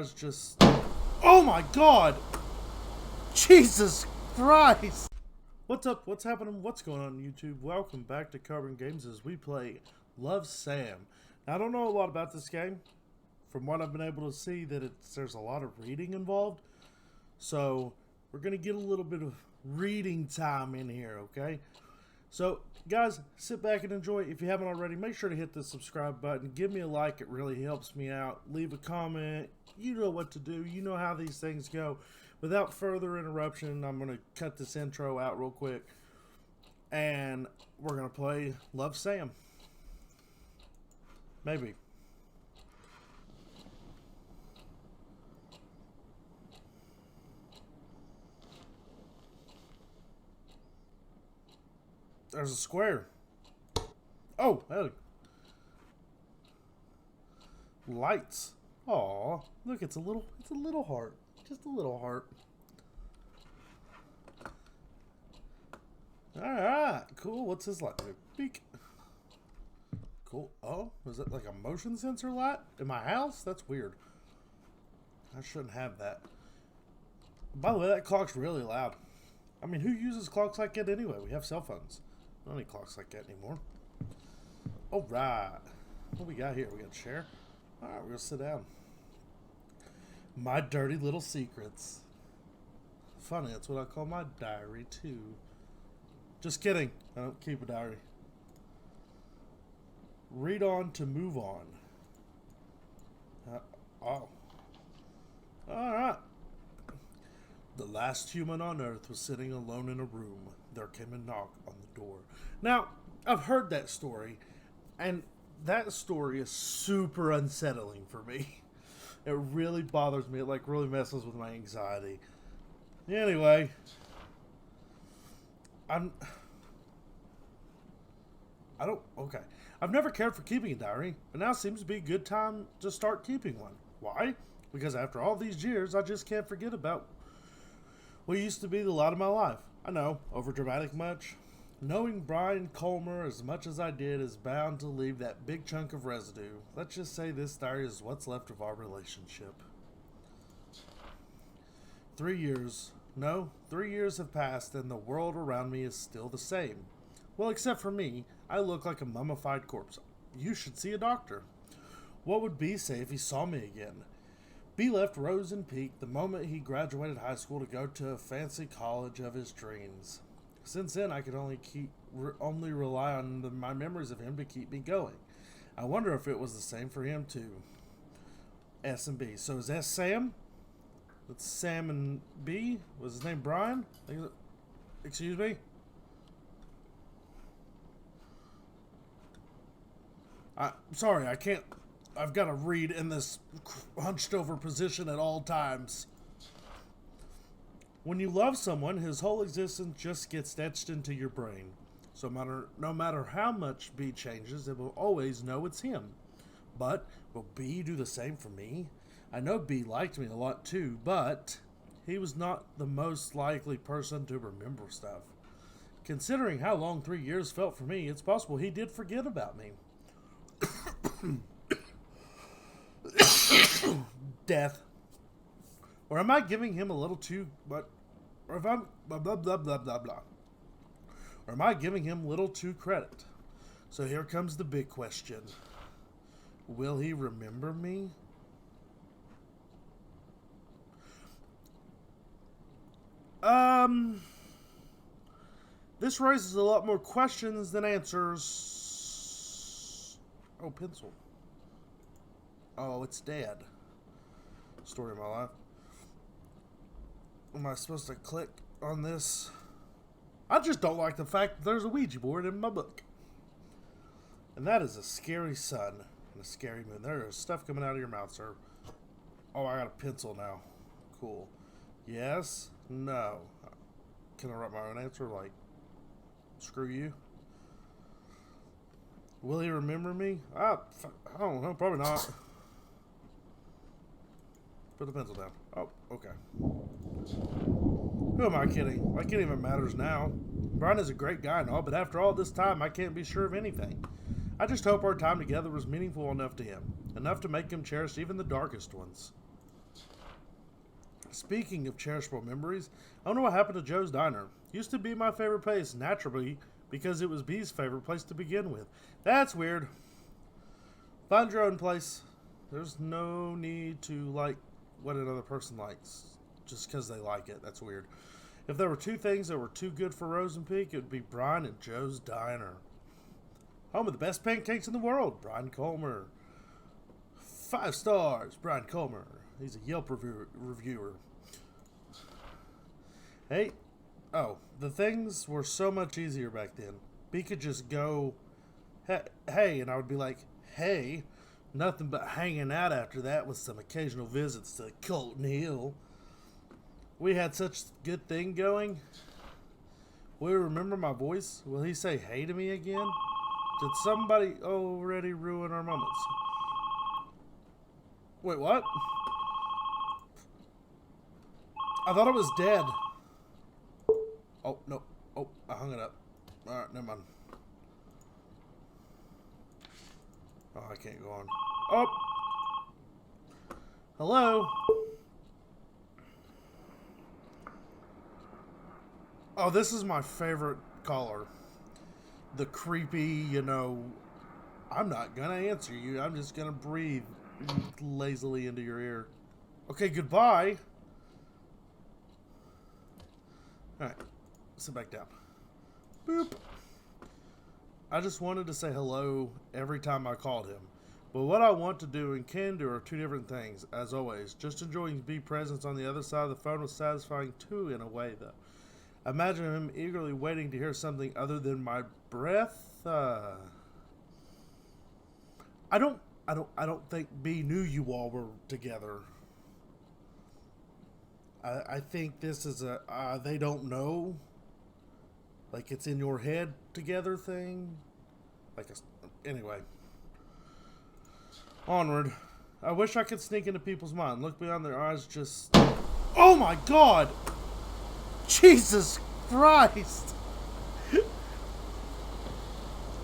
Just, oh my god, Jesus Christ. What's up, what's happening, what's going on YouTube? Welcome back to CobernGames as we play Love Sam. Now, I don't know a lot about this game. From what I've been able to see, that there's a lot of reading involved, so we're gonna get a little bit of reading time in here, okay? So guys, sit back and enjoy. If you haven't already, make sure to hit the subscribe button, give me a like, it really helps me out. Leave a comment. You know what to do. You know how these things go. Without further interruption, I'm going to cut this intro out real quick. And we're going to play Love Sam. Maybe. There's a square. Oh, hey. Lights. Aw, look, it's a little heart. Just a little heart. Alright, cool. What's this light? Beak. Cool. Oh, is it like a motion sensor light in my house? That's weird. I shouldn't have that. By the way, that clock's really loud. I mean, who uses clocks like that anyway? We have cell phones. I don't need clocks like that anymore. Alright. What we got here? We got a chair. Alright, we're gonna sit down. My dirty little secrets. Funny, that's what I call my diary too. Just kidding. I don't keep a diary. Read on to move on. Oh. Alright. The last human on Earth was sitting alone in a room. There came a knock on the door. Now, I've heard that story, and that story is super unsettling for me. It really bothers me. It like really messes with my anxiety. Anyway, okay. I've never cared for keeping a diary, but now seems to be a good time to start keeping one. Why? Because after all these years, I just can't forget about what used to be the light of my life. I know, overdramatic much. Knowing Brian Colmer as much as I did is bound to leave that big chunk of residue. Let's just say this diary is what's left of our relationship. 3 years. No, 3 years have passed and the world around me is still the same. Well, except for me, I look like a mummified corpse. You should see a doctor. What would B say if he saw me again? B left Rose and Peak the moment he graduated high school to go to a fancy college of his dreams. Since then, I could only rely on my memories of him to keep me going. I wonder if it was the same for him too. S and B. So is S Sam? That's Sam and B. Was his name Brian? Excuse me? Sorry, I can't. I've got to read in this hunched over position at all times. When you love someone, his whole existence just gets etched into your brain. So no matter how much B changes, it will always know it's him. But will B do the same for me? I know B liked me a lot too, but he was not the most likely person to remember stuff. Considering how long 3 years felt for me, it's possible he did forget about me. Death. Or am I giving him a little too much? Or if I'm blah blah blah blah blah blah. Or am I giving him little too credit? So here comes the big question. Will he remember me? This raises a lot more questions than answers. Oh, pencil. Oh, it's dead. Story of my life. Am I supposed to click on this? I just don't like the fact that there's a Ouija board in my book. And that is a scary sun and a scary moon. There is stuff coming out of your mouth, sir. Oh, I got a pencil now. Cool. Yes? No. Can I write my own answer? Like, screw you? Will he remember me? I don't know. Probably not. Put the pencil down. Oh, okay. Who am I kidding? Like it even matters now. Brian is a great guy and all, but after all this time, I can't be sure of anything. I just hope our time together was meaningful enough to him, enough to make him cherish even the darkest ones. Speaking of cherishable memories, I don't know what happened to Joe's Diner. Used to be my favorite place, naturally, because it was B's favorite place to begin with. That's weird. Find your own place. There's no need to like what another person likes just because they like it. That's weird. If there were two things that were too good for Rose and Peak, it would be Brian and Joe's Diner. Home of the best pancakes in the world, Brian Colmer. 5 stars, Brian Colmer. He's a Yelp reviewer. Hey, the things were so much easier back then. B could just go, hey, and I would be like, hey. Nothing but hanging out after that with some occasional visits to Colton Hill. We had such a good thing going. Will you remember my voice? Will he say hey to me again? Did somebody already ruin our moments? Wait, what? I thought it was dead. Oh, no. Oh, I hung it up. Alright, never mind. Oh, I can't go on. Oh! Hello? Oh, this is my favorite caller. The creepy, I'm not gonna answer you. I'm just gonna breathe lazily into your ear. Okay, goodbye. Alright, sit back down. Boop. I just wanted to say hello every time I called him. But what I want to do and can do are two different things, as always. Just enjoying B's presence on the other side of the phone was satisfying too, in a way, though. Imagine him eagerly waiting to hear something other than my breath. I don't think B knew you all were together. I think this is a they don't know. Like it's in your head together thing. Anyway. Onward. I wish I could sneak into people's mind. Look beyond their eyes just... Oh my god! Jesus Christ!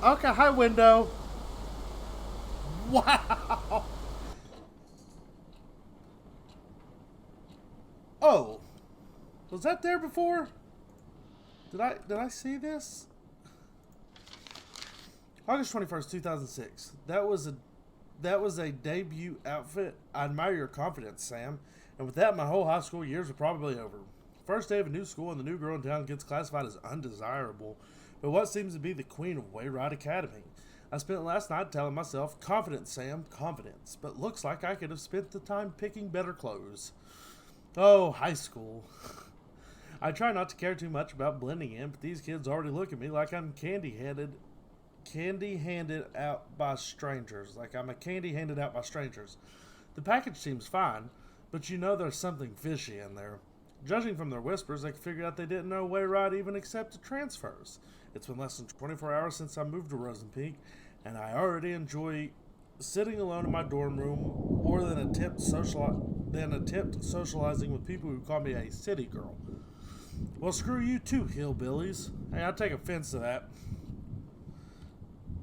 Okay, hi window. Wow! Oh. Was that there before? Did I see this? August 21st, 2006. That was a debut outfit. I admire your confidence, Sam. And with that, my whole high school years are probably over. First day of a new school and the new girl in town gets classified as undesirable, but what seems to be the queen of Wayride Academy. I spent last night telling myself, confidence, Sam, confidence. But looks like I could have spent the time picking better clothes. Oh, high school. I try not to care too much about blending in, but these kids already look at me like I'm candy-handed out by strangers. Like I'm a candy handed out by strangers. The package seems fine, but there's something fishy in there. Judging from their whispers, I could figure out they didn't know Wayride even accepted transfers. It's been less than 24 hours since I moved to Rose and Peak, and I already enjoy sitting alone in my dorm room more than attempt socializing with people who call me a city girl. Well, screw you too, hillbillies. Hey, I take offense to that.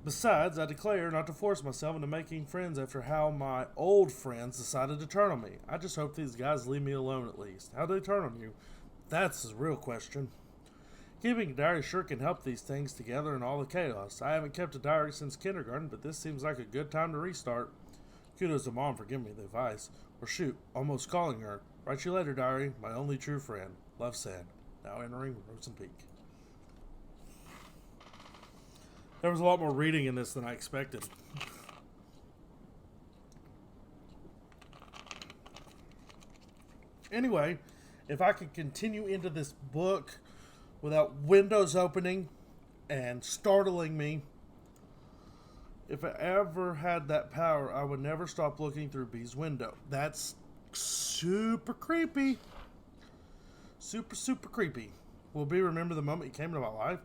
Besides, I declare not to force myself into making friends after how my old friends decided to turn on me. I just hope these guys leave me alone at least. How'd they turn on you? That's the real question. Keeping a diary sure can help these things together in all the chaos. I haven't kept a diary since kindergarten, but this seems like a good time to restart. Kudos to Mom for giving me the advice. Or shoot, almost calling her. Write you later, diary. My only true friend. Love, Sam. Now entering Rose and Peak. There was a lot more reading in this than I expected. Anyway, if I could continue into this book without windows opening and startling me, if I ever had that power, I would never stop looking through B's window. That's super creepy. Super, super creepy. Will B remember the moment he came into my life?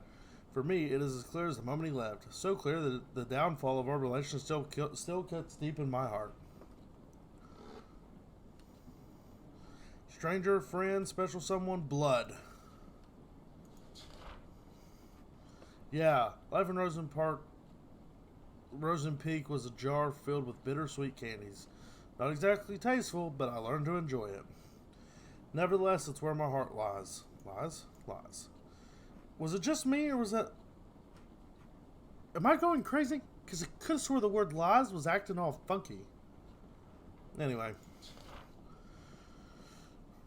For me, it is as clear as the moment he left. So clear that the downfall of our relationship still cuts deep in my heart. Stranger, friend, special someone, blood. Yeah, life in Rose and Peak was a jar filled with bittersweet candies. Not exactly tasteful, but I learned to enjoy it. Nevertheless, it's where my heart lies. Lies? Lies. Was it just me, or was that... Am I going crazy? Because I could have swore the word lies was acting all funky. Anyway.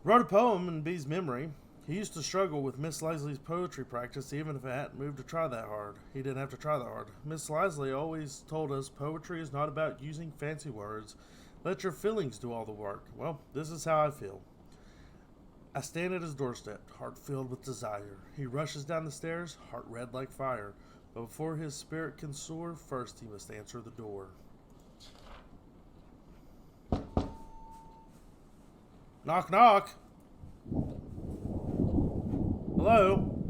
Wrote a poem in B's memory. He used to struggle with Miss Leslie's poetry practice even if it hadn't moved to try that hard. He didn't have to try that hard. Miss Leslie always told us poetry is not about using fancy words. Let your feelings do all the work. Well, this is how I feel. I stand at his doorstep, heart filled with desire. He rushes down the stairs, heart red like fire. But before his spirit can soar, first he must answer the door. Knock, knock. Hello?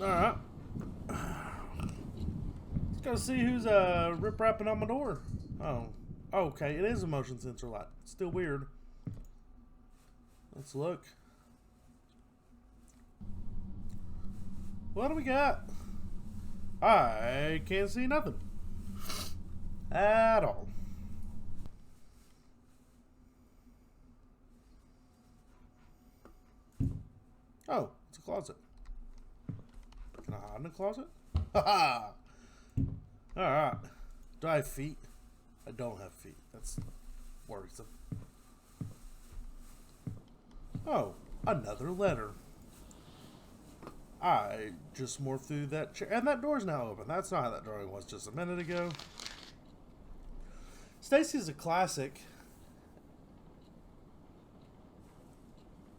Alright. Let's go see who's rip-rapping on my door. Oh. Okay, it is a motion sensor light. Still weird. Let's look. What do we got? I can't see nothing. At all. Oh, it's a closet. Can I hide in a closet? Haha! Alright. Do I have feet? I don't have feet. That's worrisome. Oh, another letter. I just morphed through that chair. And that door's now open. That's not how that drawing was just a minute ago. Stacy's a classic.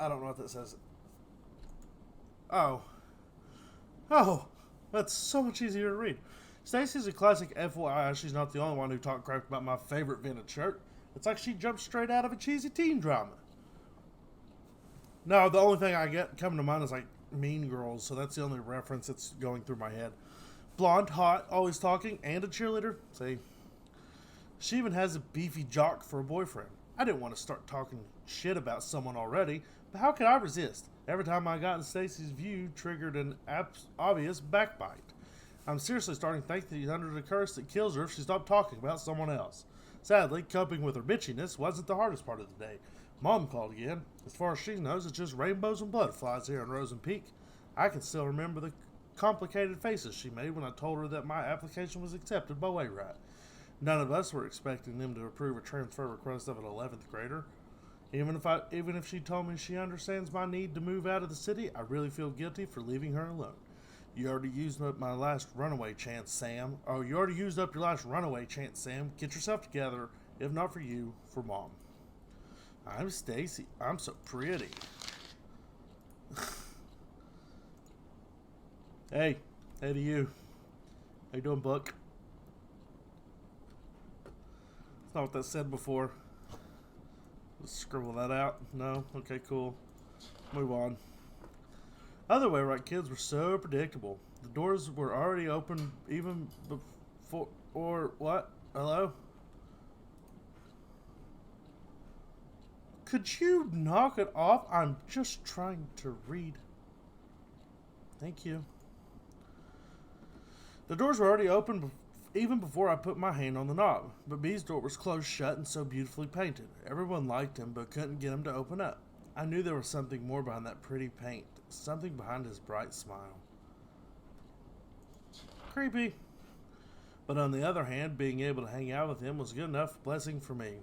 I don't know what that says. Oh. Oh. That's so much easier to read. Stacy's a classic FYI. She's not the only one who talked crap about my favorite vintage shirt. It's like she jumped straight out of a cheesy teen drama. No, the only thing I get coming to mind is like Mean Girls, so that's the only reference that's going through my head. Blonde, hot, always talking, and a cheerleader. See? She even has a beefy jock for a boyfriend. I didn't want to start talking shit about someone already, but how could I resist? Every time I got in Stacy's view triggered an obvious backbite. I'm seriously starting to think that he's under the curse that kills her if she stopped talking about someone else. Sadly, coping with her bitchiness wasn't the hardest part of the day. Mom called again. As far as she knows, it's just rainbows and butterflies here in Rosen Peak. I can still remember the complicated faces she made when I told her that my application was accepted by Wayride. None of us were expecting them to approve a transfer request of an 11th grader. Even if she told me she understands my need to move out of the city, I really feel guilty for leaving her alone. You already used up my last runaway chance, Sam. Oh, you already used up your last runaway chance, Sam. Get yourself together. If not for you, for Mom. I'm Stacy. I'm so pretty. Hey. Hey to you. How you doing, Buck? That's not what that said before. Let's scribble that out. No? Okay, cool. Move on. Other way right kids were so predictable. The doors were already open even before... Or what? Hello? Could you knock it off? I'm just trying to read. Thank you. The doors were already open even before I put my hand on the knob, but B's door was closed shut and so beautifully painted. Everyone liked him, but couldn't get him to open up. I knew there was something more behind that pretty paint, something behind his bright smile. Creepy. But on the other hand, being able to hang out with him was a good enough blessing for me.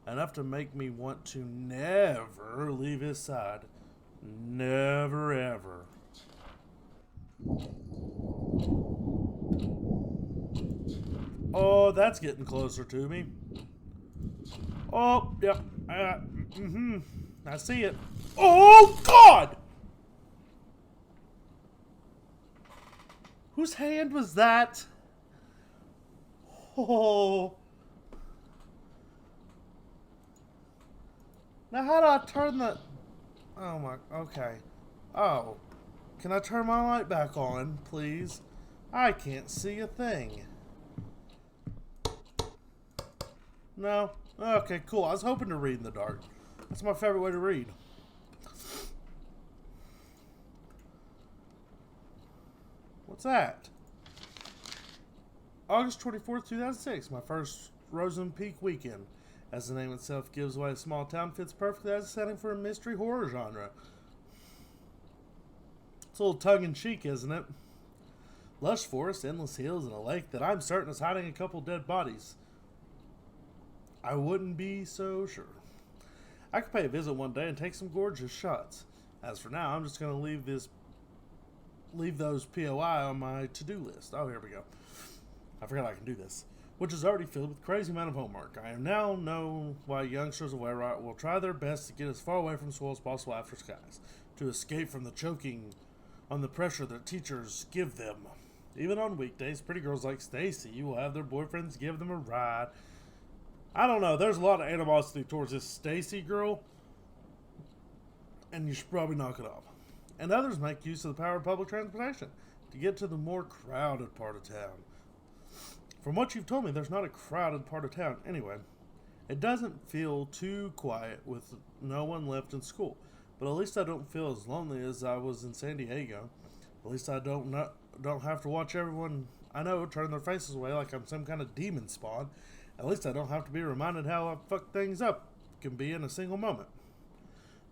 Enough to make me want to never leave his side. Never, ever. Oh, that's getting closer to me. Oh, yep. I see it. Oh, God! Whose hand was that? Oh. Now, how do I turn the... Oh, my... Okay. Oh. Can I turn my light back on, please? I can't see a thing. No? Okay, cool. I was hoping to read in the dark. That's my favorite way to read. What's that? August 24th, 2006. My first Rosen Peak weekend. As the name itself gives away, a small town fits perfectly as a setting for a mystery horror genre. It's a little tongue-in-cheek, isn't it? Lush forest, endless hills, and a lake that I'm certain is hiding a couple dead bodies. I wouldn't be so sure. I could pay a visit one day and take some gorgeous shots. As for now, I'm just going to leave those POI on my to-do list. Oh, here we go. I forgot I can do this. Which is already filled with a crazy amount of homework. I now know why youngsters of Wayrot will try their best to get as far away from school as possible after skies, to escape from the choking on the pressure that teachers give them. Even on weekdays, pretty girls like Stacy will have their boyfriends give them a ride. I don't know, there's a lot of animosity towards this Stacy girl, and you should probably knock it off. And others make use of the power of public transportation to get to the more crowded part of town. From what you've told me, there's not a crowded part of town anyway. It doesn't feel too quiet with no one left in school, but at least I don't feel as lonely as I was in San Diego. At least I don't have to watch everyone I know turn their faces away like I'm some kind of demon spawn. At least I don't have to be reminded how I fuck things up can be in a single moment.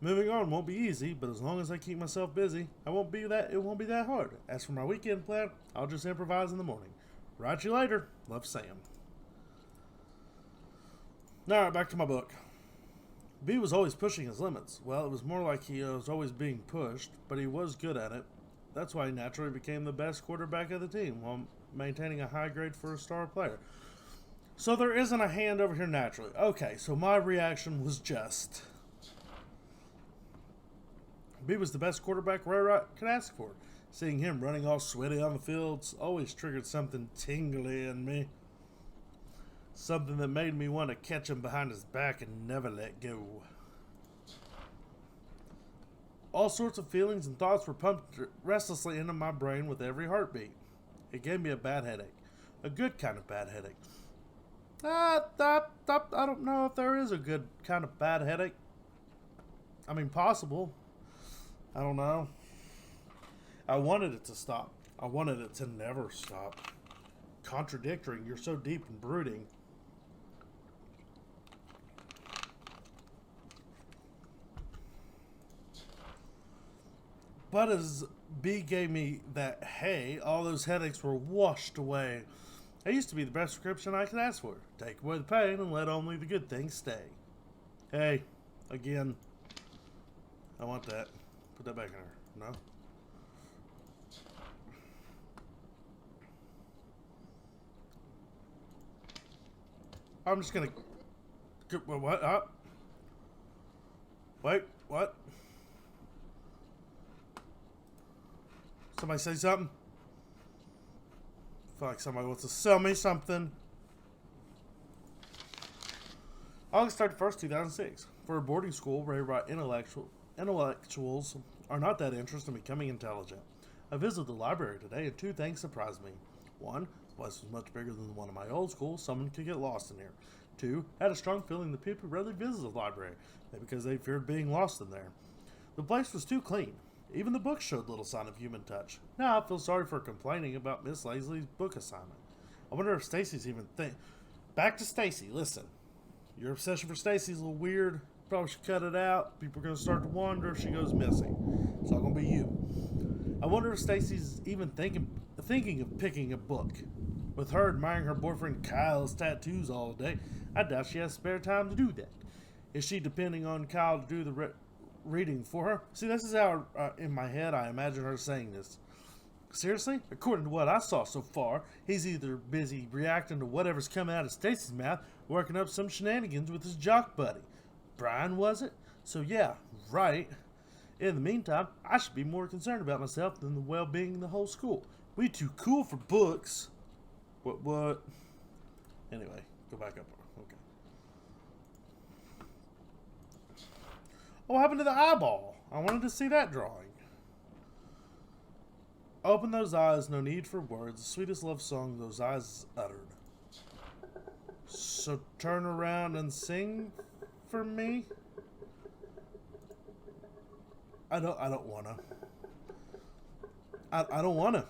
Moving on won't be easy, but as long as I keep myself busy, it won't be that hard. As for my weekend plan, I'll just improvise in the morning. Write you later. Love, Sam. Alright, back to my book. B was always pushing his limits. Well, it was more like he was always being pushed, but he was good at it. That's why he naturally became the best quarterback of the team, while maintaining a high grade for a star player. So there isn't a hand over here naturally. Okay, so my reaction was just... B was the best quarterback Wayrot could ask for. Seeing him running all sweaty on the fields always triggered something tingly in me. Something that made me want to catch him behind his back and never let go. All sorts of feelings and thoughts were pumped restlessly into my brain with every heartbeat. It gave me a bad headache. A good kind of bad headache. I don't know if there is a good kind of bad headache. I mean, possible. I don't know. I wanted it to stop. I wanted it to never stop. Contradictory. You're so deep and brooding. But as B gave me that hey, all those headaches were washed away. It used to be the best prescription I could ask for. Take away the pain and let only the good things stay. Hey, again. I want that. Put that back in there. No? I'm just gonna... What? Wait, what? Somebody say something? I feel like somebody wants to sell me something. August 31st, 2006. For a boarding school, Wayrot intellectuals are not that interested in becoming intelligent. I visited the library today and two things surprised me. One, the place was much bigger than the one in my old school. Someone could get lost in here. Two, I had a strong feeling that people rarely visit the library, maybe because they feared being lost in there. The place was too clean. Even the books showed little sign of human touch. Now I feel sorry for complaining about Miss Lazley's book assignment. I wonder if Stacy's even Back to Stacy, listen. Your obsession for Stacy's a little weird. Probably should cut it out. People are going to start to wonder if she goes missing. It's all going to be you. I wonder if Stacy's even thinking of picking a book. With her admiring her boyfriend Kyle's tattoos all day, I doubt she has spare time to do that. Is she depending on Kyle to do the reading for her? See, this is how, in my head, I imagine her saying this. Seriously? According to what I saw so far, he's either busy reacting to whatever's coming out of Stacy's mouth, or working up some shenanigans with his jock buddy. Brian, was it? So yeah, right. In the meantime, I should be more concerned about myself than the well-being of the whole school. We too cool for books. What? Anyway, go back up. Okay. What happened to the eyeball? I wanted to see that drawing. Open those eyes, no need for words. The sweetest love song those eyes uttered. So turn around and sing for me. I don't wanna. I don't wanna.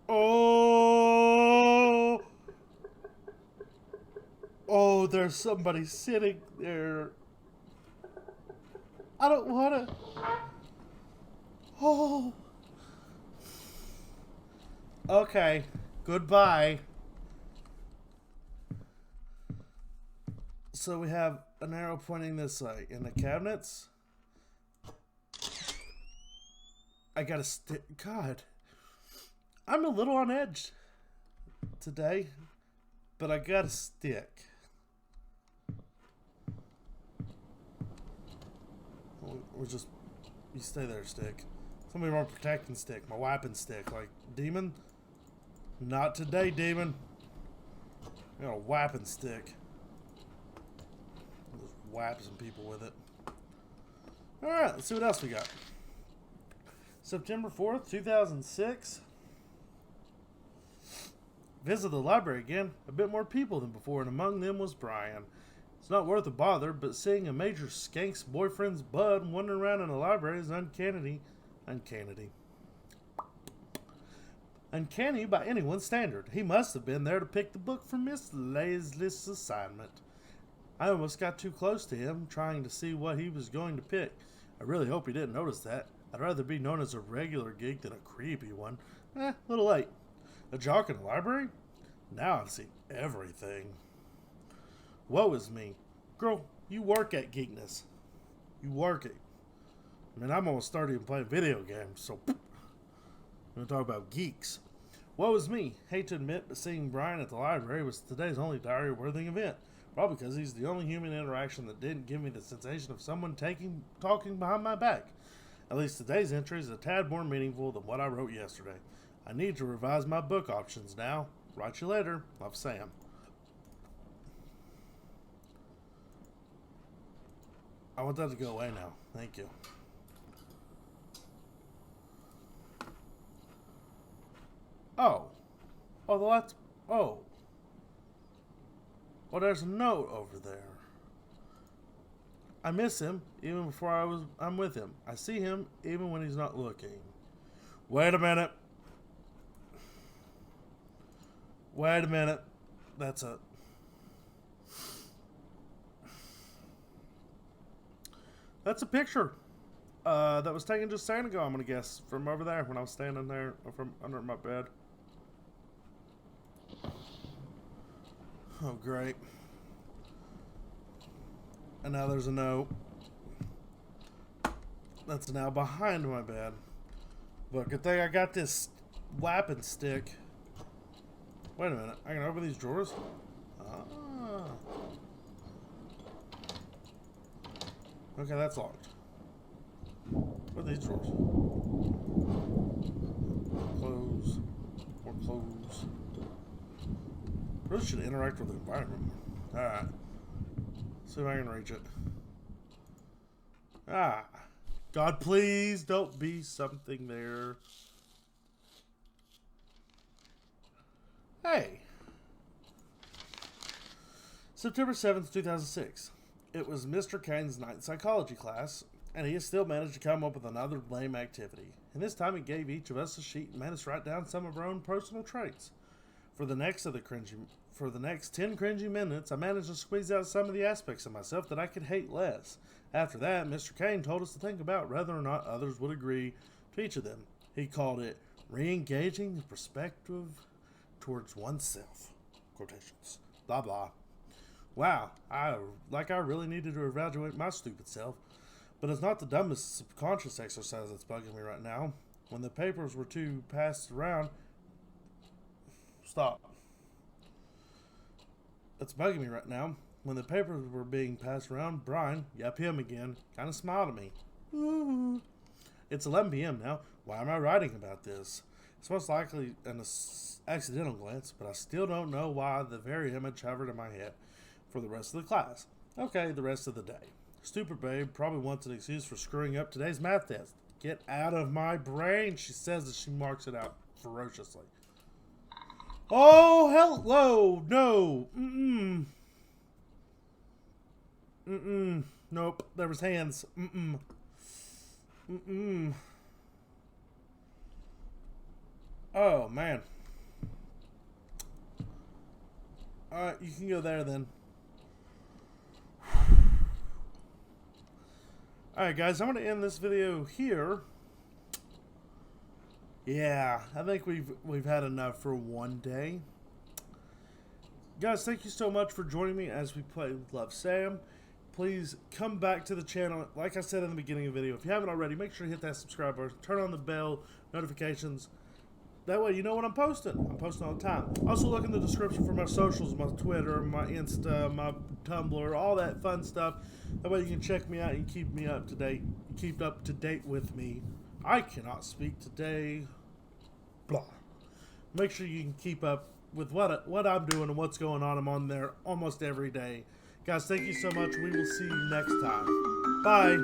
Oh. Oh, there's somebody sitting there. I don't want to. Oh. Okay. Goodbye. So we have an arrow pointing this way. In the cabinets, I gotta stick. God. I'm a little on edge today, but I gotta stick. We're just. You stay there, stick. Somebody more protecting stick. My weapon stick. Like, demon? Not today, demon. I got a weapon stick. I'll just whap some people with it. Alright, let's see what else we got. September 4th, 2006. Visit the library again. A bit more people than before, and among them was Brian. It's not worth a bother, but seeing a major skank's boyfriend's bud wandering around in the library is uncanny by anyone's standard. He must have been there to pick the book for Miss Leslie's assignment. I almost got too close to him, trying to see what he was going to pick. I really hope he didn't notice that. I'd rather be known as a regular geek than a creepy one. Little late. A jock in the library? Now I've seen everything. Woe is me. Girl, you work at geekness. You work it. I mean, I'm almost starting playing video games, so I'm going to talk about geeks. Woe is me. Hate to admit, but seeing Brian at the library was today's only diary-worthy event. Probably because he's the only human interaction that didn't give me the sensation of someone talking behind my back. At least today's entry is a tad more meaningful than what I wrote yesterday. I need to revise my book options now. Write you later. Love, Sam. I want that to go away now. Thank you. Oh. Oh, that's... Oh. Well, there's a note over there. I miss him even before I'm with him. I see him even when he's not looking. Wait a minute. Wait a minute. That's a... That's a picture that was taken just a second ago, I'm going to guess, from over there when I was standing there from under my bed. Oh, great. And now there's a note that's now behind my bed. But good thing I got this weapon stick. Wait a minute. I can open these drawers? Ah. Okay, that's locked. What are these drawers? Close. More clothes. Really should interact with the environment. Alright. See if I can reach it. Ah. God, please don't be something there. Hey. September 7th, 2006. It was Mr. Kane's night psychology class, and he has still managed to come up with another lame activity. And this time he gave each of us a sheet and made us write down some of our own personal traits. For the next 10 cringy minutes, I managed to squeeze out some of the aspects of myself that I could hate less. After that, Mr. Kane told us to think about whether or not others would agree to each of them. He called it re-engaging the perspective towards oneself. Quotations. Blah, blah. Wow, I really needed to evaluate my stupid self. But it's not the dumbest subconscious exercise that's bugging me right now. When the papers were passed around... Stop. It's bugging me right now. When the papers were being passed around, Brian, yep, him again, kind of smiled at me. Ooh. It's 11 p.m. now. Why am I writing about this? It's most likely an accidental glance, but I still don't know why the very image hovered in my head for the rest of the class. Okay, the rest of the day. Stupid babe probably wants an excuse for screwing up today's math test. Get out of my brain, she says as she marks it out ferociously. Oh, hello! No! Nope. There was hands. Oh, man. Alright, you can go there then. Alright guys, I'm going to end this video here. Yeah, I think we've had enough for one day. Guys, thank you so much for joining me as we play Love Sam. Please come back to the channel. Like I said in the beginning of the video, if you haven't already, make sure you hit that subscribe button, turn on the bell notifications. That way you know when I'm posting. I'm posting all the time. Also look in the description for my socials, my Twitter, my Insta, my Tumblr, all that fun stuff. That way you can check me out and keep me up to date. Keep up to date with me. I cannot speak today. Blah. Make sure you can keep up with what I'm doing and what's going on. I'm on there almost every day. Guys, thank you so much. We will see you next time. Bye.